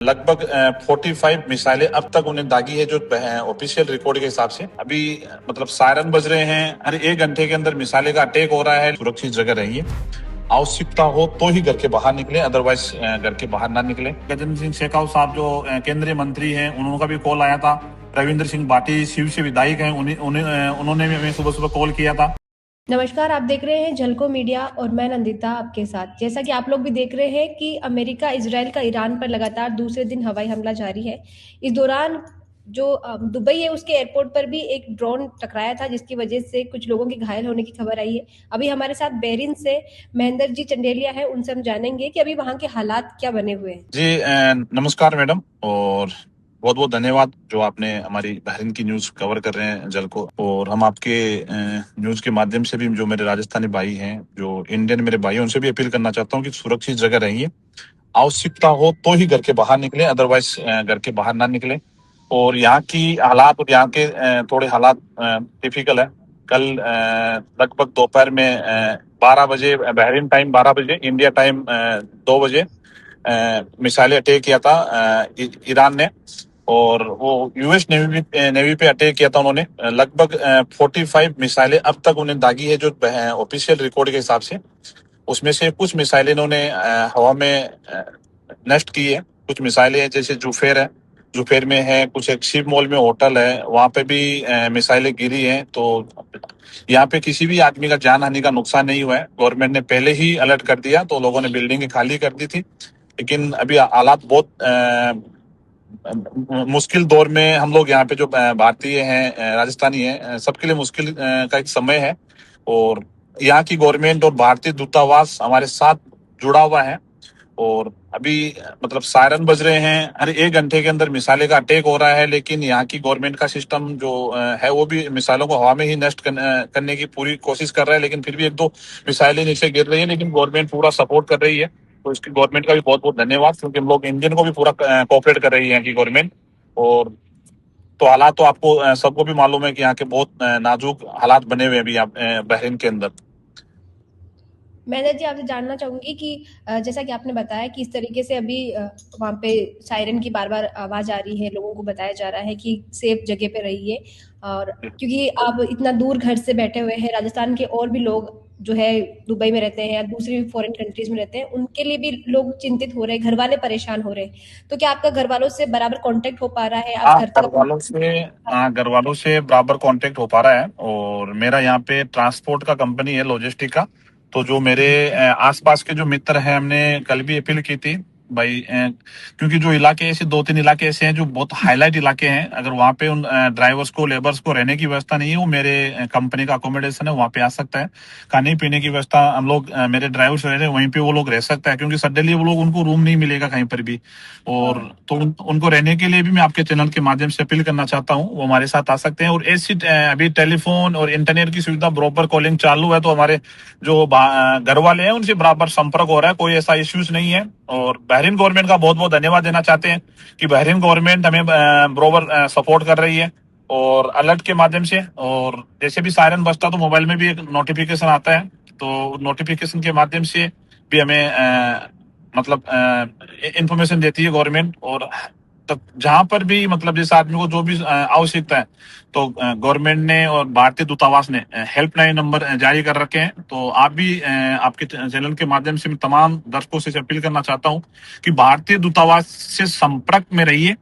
लगभग 45 मिसाइलें अब तक उन्हें दागी है, जो ऑफिशियल रिकॉर्ड के हिसाब से। अभी मतलब सायरन बज रहे हैं, हर 1 घंटे के अंदर मिसाइलें का अटैक हो रहा है। सुरक्षित जगह रहिए, आवश्यकता हो तो ही घर के बाहर निकले, अदरवाइज घर के बाहर ना निकले। गजेंद्र सिंह शेखावत साहब जो केंद्रीय मंत्री हैं, उनका भी कॉल आया था। रविंद्र सिंह बाटी शिव से विधायक हैं, उन्होंने भी हमें सुबह सुबह कॉल किया था। नमस्कार, आप देख रहे हैं झलको मीडिया और मैं नंदिता आपके साथ। जैसा कि आप लोग भी देख रहे हैं कि अमेरिका इजराइल का ईरान पर लगातार दूसरे दिन हवाई हमला जारी है। इस दौरान जो दुबई है उसके एयरपोर्ट पर भी एक ड्रोन टकराया था, जिसकी वजह से कुछ लोगों के घायल होने की खबर आई है। अभी हमारे साथ बहरीन से महेंद्र जी चंडेलिया है, उनसे हम जानेंगे कि अभी वहाँ के हालात क्या बने हुए हैं। जी नमस्कार मैडम, और बहुत बहुत धन्यवाद जो आपने हमारी बहरीन की न्यूज कवर कर रहे हैं जल को। और हम आपके न्यूज के माध्यम से भी जो मेरे राजस्थानी भाई हैं, जो इंडियन मेरे भाई हैं, उनसे भी अपील करना चाहता हूँ कि सुरक्षित जगह रहिए, आवश्यकता हो तो ही घर के बाहर निकले, अदरवाइज घर के बाहर ना निकले। और यहाँ की हालात और यहाँ के थोड़े हालात टिपिकल है। कल लगभग दोपहर में 12 बजे बहरीन टाइम, 12 बजे इंडिया टाइम 2 बजे मिसाइलें अटैक किया था ईरान ने। और वो यूएस नेवी पे अटैक किया था उन्होंने। लगभग 45 मिसाइलें अब तक उन्हें दागी है, जो ऑफिशियल रिकॉर्ड के हिसाब से। उसमें से कुछ मिसाइलें इन्होंने हवा में नष्ट की है। कुछ मिसाइलें हैं, जैसे जुफेर है, जुफेर में है कुछ, एक शिव मॉल में होटल है, वहां पे भी मिसाइलें गिरी हैं। तो यहाँ पे किसी भी आदमी का जान हानि का नुकसान नहीं हुआ है। गवर्नमेंट ने पहले ही अलर्ट कर दिया, तो लोगों ने बिल्डिंग खाली कर दी थी। लेकिन अभी हालात बहुत मुश्किल दौर में हम लोग यहाँ पे जो भारतीय हैं, राजस्थानी हैं, सबके लिए मुश्किल का एक समय है। और यहाँ की गवर्नमेंट और भारतीय दूतावास हमारे साथ जुड़ा हुआ है। और अभी मतलब सायरन बज रहे हैं, हर 1 घंटे के अंदर मिसाइलें का अटैक हो रहा है। लेकिन यहाँ की गवर्नमेंट का सिस्टम जो है, वो भी मिसाइलों को हवा में ही नष्ट करने की पूरी कोशिश कर रहा है। लेकिन फिर भी 1-2 मिसाइलें नीचे गिर रही है, लेकिन गवर्नमेंट पूरा सपोर्ट कर रही है। तो इसकी गवर्नमेंट का भी बहुत बहुत धन्यवाद, क्योंकि हम लोग इंडियन को भी पूरा कोऑपरेट कर रही है यहाँ की गवर्नमेंट। और तो हालात तो आपको सबको भी मालूम है कि यहाँ के बहुत नाजुक हालात बने हुए हैं अभी बहरीन के अंदर। महेंद्र जी, आपसे जानना चाहूंगी कि जैसा कि आपने बताया कि इस तरीके से अभी वहाँ पे सायरन की बार बार आवाज आ रही है, लोगों को बताया जा रहा है कि सेफ जगह पे रहिए। और क्योंकि आप इतना दूर घर से बैठे हुए हैं, राजस्थान के और भी लोग जो है दुबई में रहते हैं या दूसरी फॉरेन कंट्रीज में रहते हैं, उनके लिए भी लोग चिंतित हो रहे हैं, घर वाले परेशान हो रहे हैं। तो क्या आपका घर वालों से बराबर कांटेक्ट हो पा रहा है? आप हाँ, घर तक घर वालों से घर वालों से बराबर कांटेक्ट हो पा रहा है। और मेरा यहाँ पे ट्रांसपोर्ट का कंपनी है, लॉजिस्टिक का। तो जो मेरे आसपास के जो मित्र हैं, हमने कल भी अपील की थी भाई, क्योंकि जो इलाके ऐसे 2-3 इलाके ऐसे हैं जो बहुत हाईलाइट इलाके हैं, अगर वहाँ पे उन ड्राइवर्स को, लेबर्स को रहने की व्यवस्था नहीं है, वो मेरे कंपनी का अकोमोडेशन है, वहाँ पे आ सकता है। खाने पीने की व्यवस्था हम लोग, मेरे ड्राइवर्स रह रहे हैं वहीं पे, वो लोग रह सकता है, क्योंकि सडनली वो लोग, उनको रूम नहीं मिलेगा कहीं पर भी। और हाँ। तो उनको रहने के लिए भी मैं आपके चैनल के माध्यम से अपील करना चाहता हूँ, वो हमारे साथ आ सकते हैं। और ऐसी अभी टेलीफोन और इंटरनेट की सुविधा, प्रॉपर कॉलिंग चालू है, तो हमारे जो घर वाले हैं उनसे बराबर संपर्क हो रहा है, कोई ऐसा इश्यूज नहीं है। और बहरीन गवर्नमेंट का बहुत बहुत धन्यवाद देना चाहते हैं कि बहरीन गवर्नमेंट हमें बराबर सपोर्ट कर रही है, और अलर्ट के माध्यम से। और जैसे भी सायरन बजता तो मोबाइल में भी एक नोटिफिकेशन आता है, तो नोटिफिकेशन के माध्यम से भी हमें मतलब इंफॉर्मेशन देती है गवर्नमेंट। और तब जहां पर भी मतलब जिस आदमी को जो भी आवश्यकता है, तो गवर्नमेंट ने और भारतीय दूतावास ने हेल्पलाइन नंबर जारी कर रखे हैं। तो आप भी आपके चैनल के माध्यम से मैं तमाम दर्शकों से अपील करना चाहता हूं कि भारतीय दूतावास से संपर्क में रहिए।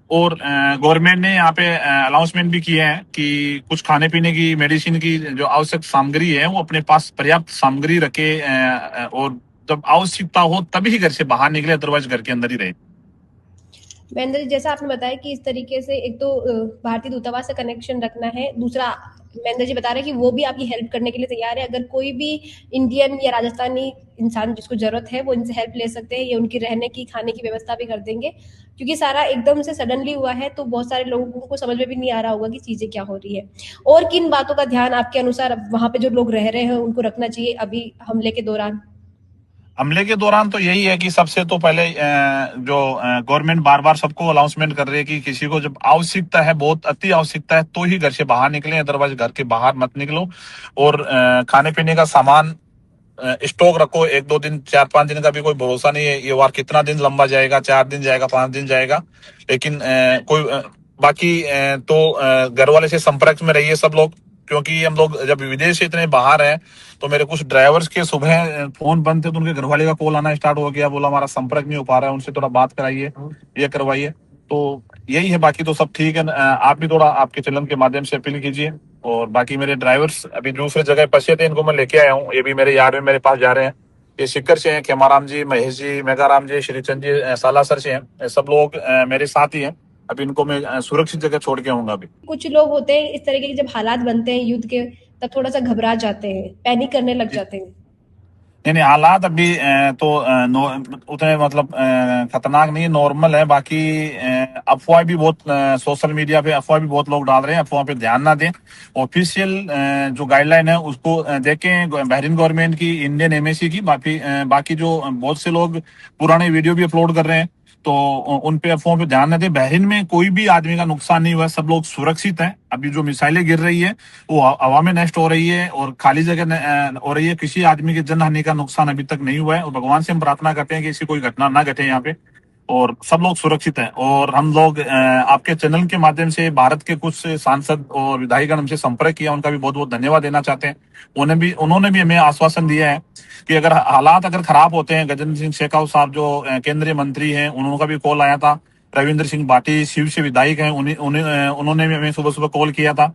और गवर्नमेंट ने यहाँ पे अनाउंसमेंट भी किए हैं कि कुछ खाने पीने की, मेडिसिन की जो आवश्यक सामग्री है, वो अपने पास पर्याप्त सामग्री रखे। और जब आवश्यकता हो तभी घर से बाहर निकले, अदरवाइज घर के अंदर ही रहे। महेंद्र जी, जैसा आपने बताया कि इस तरीके से एक तो भारतीय दूतावास से कनेक्शन रखना है, दूसरा महेंद्र जी बता रहे हैं कि वो भी आपकी हेल्प करने के लिए तैयार है। अगर कोई भी इंडियन या राजस्थानी इंसान जिसको जरूरत है, वो इनसे हेल्प ले सकते हैं, ये उनकी रहने की, खाने की व्यवस्था भी कर देंगे। क्योंकि सारा एकदम से सडनली हुआ है, तो बहुत सारे लोगों को समझ में भी नहीं आ रहा होगा कि चीजें क्या हो रही है। और किन बातों का ध्यान आपके अनुसार वहां पे जो लोग रह रहे हैं उनको रखना चाहिए अभी हमले के दौरान? हमले के दौरान तो यही है कि सबसे तो पहले जो गवर्नमेंट बार बार सबको अनाउंसमेंट कर रही है कि किसी को जब आवश्यकता है, बहुत अति आवश्यकता है, तो ही घर से बाहर निकलें, अदरवाइज घर के बाहर मत निकलो। और खाने पीने का सामान स्टॉक रखो, 1 2 दिन 4 5 दिन का भी कोई भरोसा नहीं है, ये वार कितना दिन लंबा जाएगा, 4 दिन जाएगा, 5 दिन जाएगा। लेकिन बाकी तो घर वाले से संपर्क में रहिए सब लोग, क्योंकि हम लोग जब विदेश से इतने बाहर हैं, तो मेरे कुछ ड्राइवर्स के सुबह फोन बंद थे, तो उनके घर वाले का कॉल आना स्टार्ट हो गया, बोला हमारा संपर्क नहीं हो पा रहा है, उनसे थोड़ा बात कराइए, ये करवाइए। तो यही है, बाकी तो सब ठीक है। आप भी थोड़ा आपके चैनल के माध्यम से अपील कीजिए। और बाकी मेरे ड्राइवर्स अभी दूसरे जगह फंसे थे, इनको मैं लेके आया हूँ, ये भी मेरे यार में मेरे पास जा रहे हैं। ये सिक्कर से हैं, खेमाराम जी, महेश जी, मेघाराम जी, श्रीचंद जी, सालासर से हैं, ये सब लोग मेरे साथ ही हैं। अभी इनको मैं सुरक्षित जगह छोड़ के आऊंगा अभी। कुछ लोग होते हैं इस तरीके के, जब हालात बनते हैं युद्ध के, तब थोड़ा सा घबरा जाते हैं, पैनिक करने लग जाते हैं। नहीं नहीं, हालात अभी तो उतने मतलब खतरनाक नहीं है, नॉर्मल है। बाकी अफवाह भी बहुत, सोशल मीडिया पे अफवाह भी बहुत लोग डाल रहे हैं, अफवाह पे ध्यान ना दें। ऑफिशियल जो गाइडलाइन है उसको देखें, बहरीन गवर्नमेंट की, इंडियन एमएसी की। बाकी जो बहुत से लोग पुराने वीडियो भी अपलोड कर रहे हैं, तो उन पे अफवाहों पे ध्यान न दें। बहरीन में कोई भी आदमी का नुकसान नहीं हुआ है, सब लोग सुरक्षित हैं। अभी जो मिसाइलें गिर रही है वो हवा में नष्ट हो रही है और खाली जगह हो रही है, किसी आदमी की जनहानि का नुकसान अभी तक नहीं हुआ है। और भगवान से हम प्रार्थना करते हैं कि ऐसी कोई घटना ना घटे यहाँ पे, और सब लोग सुरक्षित हैं। और हम लोग आपके चैनल के माध्यम से भारत के कुछ सांसद और विधायिकगण हमसे संपर्क किया, उनका भी बहुत बहुत धन्यवाद देना चाहते हैं। उन्होंने भी हमें आश्वासन दिया है कि अगर हालात अगर खराब होते हैं, गजेंद्र सिंह शेखावत साहब जो केंद्रीय मंत्री हैं, उनका भी कॉल आया था। रविंद्र सिंह भाटी शिव से विधायक हैं, उन्होंने भी हमें सुबह सुबह कॉल किया था।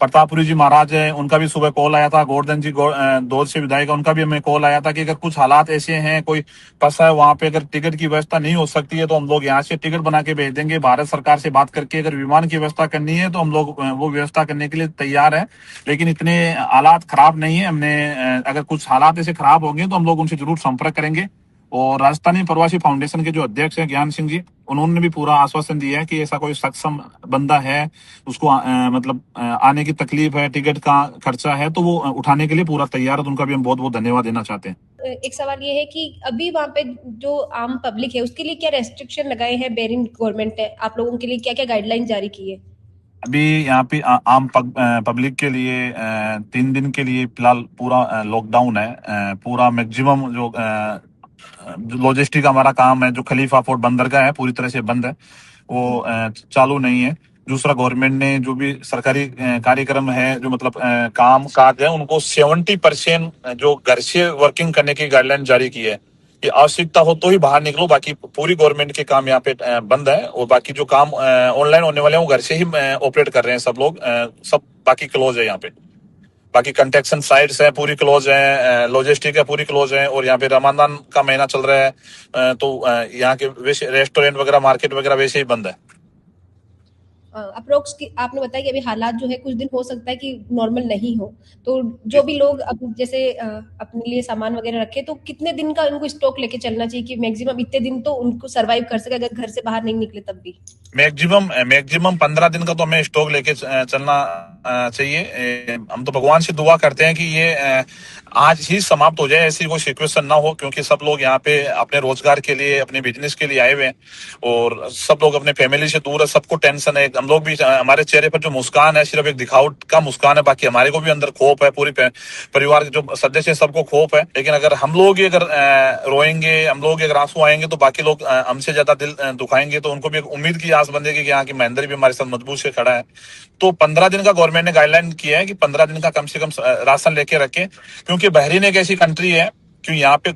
प्रतापपुरी जी महाराज हैं, उनका भी सुबह कॉल आया था। गोवर्धन जी दौद से विधायक है, उनका भी हमें कॉल आया था कि अगर कुछ हालात ऐसे हैं, कोई फंसा है वहां पे, अगर टिकट की व्यवस्था नहीं हो सकती है तो हम लोग यहाँ से टिकट बना के भेज देंगे। भारत सरकार से बात करके अगर विमान की व्यवस्था करनी है तो हम लोग वो व्यवस्था करने के लिए तैयार है। लेकिन इतने हालात खराब नहीं है, हमने अगर कुछ हालात ऐसे खराब होंगे तो हम लोग उनसे जरूर संपर्क करेंगे। और राजस्थानी प्रवासी फाउंडेशन के जो अध्यक्ष हैं ज्ञान सिंह जी, उन्होंने भी पूरा आश्वासन दिया है कि ऐसा कोई सक्षम बंदा है, उसको मतलब आने की तकलीफ है, टिकट का खर्चा है, तो वो उठाने के लिए पूरा तैयार है। तो उनका भी हम बहुत बहुत धन्यवाद देना चाहते हैं। एक सवाल ये है कि अभी वहां पे जो आम पब्लिक है उसके लिए क्या रेस्ट्रिक्शन लगाए हैं बहरीन गवर्नमेंट ने, आप लोगों के लिए क्या क्या गाइडलाइन जारी की है? अभी यहाँ पे आम पब्लिक के लिए 3 दिन के लिए फिलहाल पूरा लॉकडाउन है। पूरा मैक्सिमम जो लॉजिस्टिक हमारा काम है, जो खलीफा पोर्ट बंदरगाह है, पूरी तरह से बंद है, वो चालू नहीं है। दूसरा, गवर्नमेंट ने जो भी सरकारी कार्यक्रम है, जो मतलब काम काज है, उनको 70% जो घर से वर्किंग करने की गाइडलाइन जारी की है कि आवश्यकता हो तो ही बाहर निकलो। बाकी पूरी गवर्नमेंट के काम यहाँ पे बंद है। और बाकी जो काम ऑनलाइन होने वाले हैं वो घर से ही ऑपरेट कर रहे हैं सब लोग, सब बाकी क्लोज है यहाँ पे। बाकी कंस्ट्रक्शन साइट्स है पूरी क्लोज है, लॉजिस्टिक है पूरी क्लोज है। और यहाँ पे रमजान का महीना चल रहा है, तो यहाँ के वैसे रेस्टोरेंट वगैरह, मार्केट वगैरह वैसे ही बंद है। अप्रोक्स की आपने बताया कि अभी हालात जो है कुछ दिन हो सकता है कि नॉर्मल नहीं हो, तो जो भी लोग अब जैसे अपने लिए सामान वगैरह रखे, तो कितने दिन का उनको स्टॉक लेके चलना चाहिए कि मैक्सिमम इतने दिन तो उनको सरवाइव कर सके अगर घर से बाहर नहीं निकले तब भी? मैक्सिमम मैक्सिमम 15 दिन का तो हमें स्टॉक लेके चलना चाहिए। हम तो भगवान से दुआ करते हैं कि ये आज ही समाप्त हो जाए, ऐसी कोई सिचुएशन ना हो, क्योंकि सब लोग यहाँ पे अपने रोजगार के लिए, अपने बिजनेस के लिए आए हुए हैं, और सब लोग अपने फैमिली से दूर है, सबको टेंशन है। हम लोग भी, हमारे चेहरे पर जो मुस्कान है सिर्फ एक दिखावट का मुस्कान है, बाकी हमारे को भी अंदर खौफ है, पूरी परिवार के जो सदस्य है सबको खौफ है। लेकिन अगर हम लोग ही अगर रोएंगे, हम लोग अगर आंसू आएंगे, तो बाकी लोग हमसे ज्यादा दिल दुखाएंगे। तो उनको भी एक उम्मीद की आस बंधेगी कि यहाँ की महेंद्र भी हमारे साथ मजबूत से खड़ा है। तो 15 दिन का गवर्नमेंट ने गाइडलाइन किया है कि 15 दिन का कम से कम राशन लेके रखें, क्योंकि बहरीन एक ऐसी कंट्री है कि यहाँ पे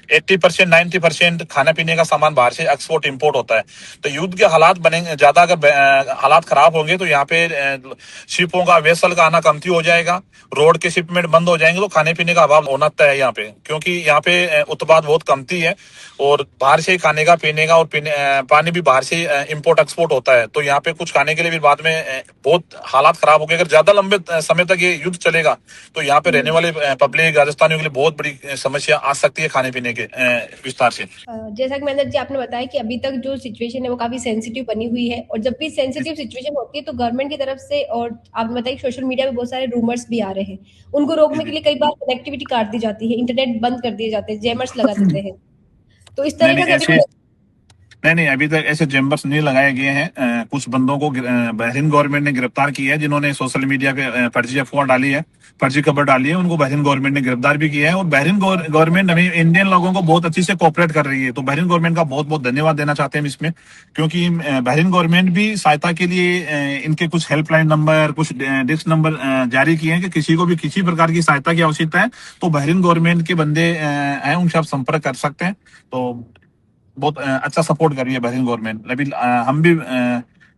80% 90% खाने पीने का सामान बाहर से एक्सपोर्ट इंपोर्ट होता है। तो युद्ध के हालात बनेंगे ज्यादा, अगर हालात खराब होंगे तो यहाँ पे शिपों का, वेसल का आना कमती हो जाएगा, रोड के शिपमेंट बंद हो जाएंगे, तो खाने पीने का अभाव होना तय है यहाँ पे, क्योंकि यहाँ पे उत्पाद बहुत कमती है। और बाहर से ही खाने का, पीने का, और पानी भी बाहर से इंपोर्ट एक्सपोर्ट होता है। तो यहाँ पे कुछ खाने के लिए भी बाद में बहुत हालात खराब हो गए। अगर ज्यादा लंबे समय तक ये युद्ध चलेगा तो यहाँ पे रहने वाले पब्लिक राजस्थानियों के लिए बहुत बड़ी समस्या आ सकती है खाने पीने के विस्तार से। जैसा कि महेंद्र जी आपने बताया कि अभी तक जो सिचुएशन है वो काफी सेंसिटिव बनी हुई है, और जब भी सेंसिटिव सिचुएशन होती है तो गवर्नमेंट की तरफ से, और आपने बताया सोशल मीडिया पे बहुत सारे रूमर्स भी आ रहे हैं, उनको रोकने के लिए कई बार कनेक्टिविटी काट दी जाती है, इंटरनेट बंद कर दिए जाते हैं, जैमर्स लगा देते हैं। तो इस नहीं तरह नहीं, का कभी ऐसे कोई नहीं नहीं, अभी तक ऐसे चैम्बर्स नहीं लगाए गए हैं। कुछ बंदों को बहरीन गवर्नमेंट ने गिरफ्तार किया है, जिन्होंने सोशल मीडिया पे फर्जी अफवाह डाली है, फर्जी खबर डाली है। उनको बहरीन गवर्नमेंट ने गिरफ्तार भी किया है, और बहरीन गवर्नमेंट अभी इंडियन लोगों को बहुत अच्छी से कोऑपरेट कर रही है। तो बहरीन गवर्नमेंट का बहुत बहुत धन्यवाद देना चाहते हैं हम इसमें, क्योंकि बहरीन गवर्नमेंट भी सहायता के लिए इनके कुछ हेल्पलाइन नंबर, कुछ डिस्क नंबर जारी किए हैं कि किसी को भी किसी प्रकार की सहायता की आवश्यकता है तो बहरीन गवर्नमेंट के बंदे हैं, उनसे आप संपर्क कर सकते हैं। तो बहुत अच्छा सपोर्ट कर रही है बहरीन गवर्नमेंट। अभी हम भी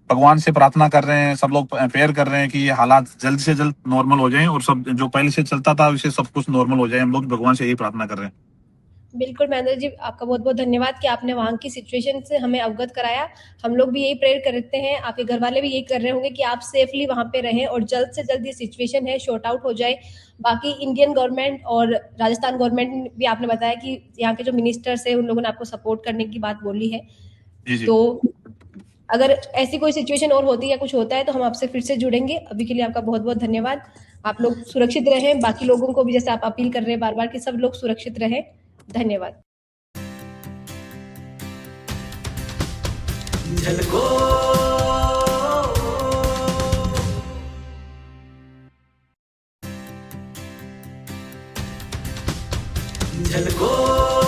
भगवान से प्रार्थना कर रहे हैं, सब लोग प्रेयर कर रहे हैं कि ये हालात जल्द से जल्द नॉर्मल हो जाएं, और सब जो पहले से चलता था उसे सब कुछ नॉर्मल हो जाए। हम लोग भगवान से यही प्रार्थना कर रहे हैं। बिल्कुल महेंद्र जी, आपका बहुत बहुत धन्यवाद कि आपने वहाँ की सिचुएशन से हमें अवगत कराया। हम लोग भी यही प्रेयर करते हैं, आपके घर वाले भी यही कर रहे होंगे कि आप सेफली वहाँ पे रहें और जल्द से जल्द ये सिचुएशन है शॉर्ट आउट हो जाए। बाकी इंडियन गवर्नमेंट और राजस्थान गवर्नमेंट भी, आपने बताया कि यहाँ के जो मिनिस्टर्स है उन लोगों ने आपको सपोर्ट करने की बात बोली है। जी जी। तो अगर ऐसी कोई सिचुएशन और होती है या कुछ होता है तो हम आपसे फिर से जुड़ेंगे। अभी के लिए आपका बहुत बहुत धन्यवाद। आप लोग सुरक्षित रहें, बाकी लोगों को भी जैसे आप अपील कर रहे हैं बार बार कि सब लोग सुरक्षित रहें। धन्यवाद। झलको झलको